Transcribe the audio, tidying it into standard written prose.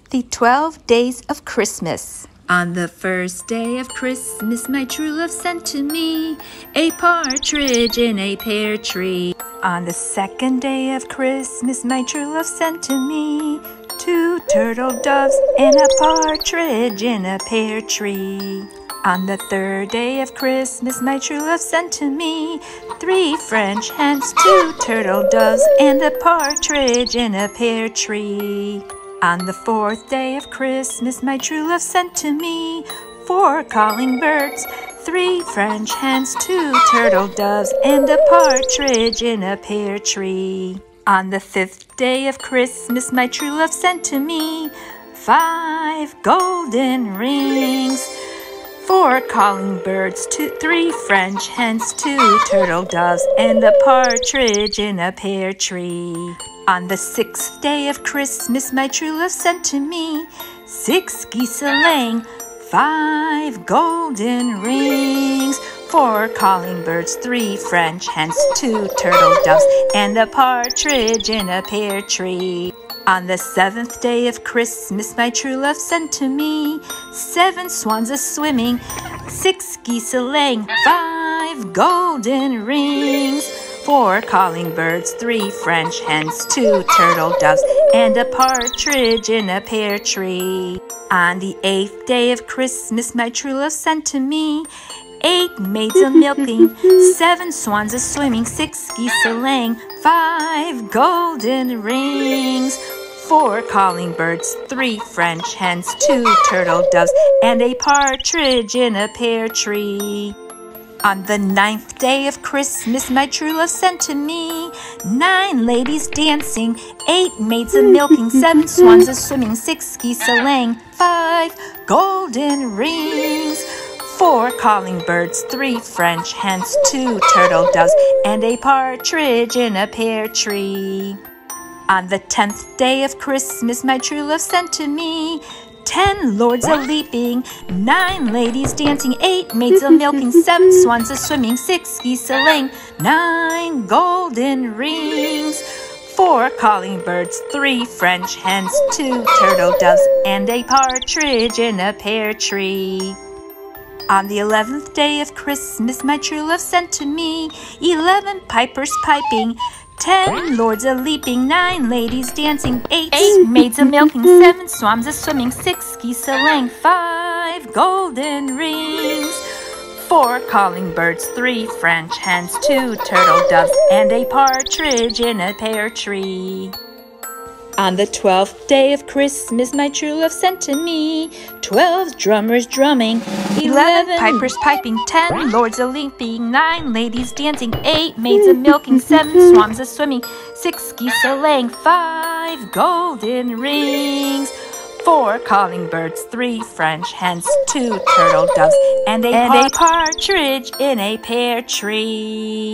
The 12 Days of Christmas. On the first day of Christmas, my true love sent to me a partridge in a pear tree. On the second day of Christmas, my true love sent to me 2 turtle doves and a partridge in a pear tree. On the third day of Christmas, my true love sent to me 3 French hens, 2 turtle doves, and a partridge in a pear tree. On the fourth day of Christmas, my true love sent to me 4 calling birds, 3 French hens, 2 turtle doves, and a partridge in a pear tree. On the fifth day of Christmas, my true love sent to me 5 golden rings, 4 calling birds, 3 French hens, 2 turtle doves, and a partridge in a pear tree. On the sixth day of Christmas, my true love sent to me 6 geese a-laying, 5 golden rings, 4 calling birds, 3 French hens, 2 turtle doves, and a partridge in a pear tree. On the seventh day of Christmas, my true love sent to me 7 swans a-swimming, 6 geese a-laying, 5 golden rings, 4 calling birds, 3 French hens, 2 turtle doves, and a partridge in a pear tree. On the eighth day of Christmas, my true love sent to me 8 maids a-milking, 7 swans a-swimming, 6 geese a-laying, 5 golden rings, 4 calling birds, 3 French hens, 2 turtle doves, and a partridge in a pear tree. On the ninth day of Christmas, my true love sent to me 9 ladies dancing, 8 maids a-milking, 7 swans a-swimming, 6 geese a-laying, 5 golden rings, 4 calling birds, 3 French hens, 2 turtle doves, and a partridge in a pear tree. On the 10th day of Christmas, my true love sent to me 10 lords a-leaping, 9 ladies dancing, 8 maids a-milking, 7 swans a-swimming, 6 geese a-laying, 9 golden rings, 4 calling birds, 3 French hens, 2 turtle doves, and a partridge in a pear tree. On the 11th day of Christmas, my true love sent to me 11 pipers piping, 10 lords a-leaping, 9 ladies dancing, 8 maids a-milking, 7 swans a-swimming, 6 geese a-laying, 5 golden rings, 4 calling birds, 3 French hens, 2 turtle doves, and a partridge in a pear tree. On the 12th day of Christmas, my true love sent to me 12 drummers drumming, 11 pipers piping, 10 lords a-leaping, 9 ladies dancing, 8 maids a-milking, 7 swans a-swimming, 6 geese a-laying, 5 golden rings, 4 calling birds, 3 French hens, 2 turtle doves, and a partridge in a pear tree.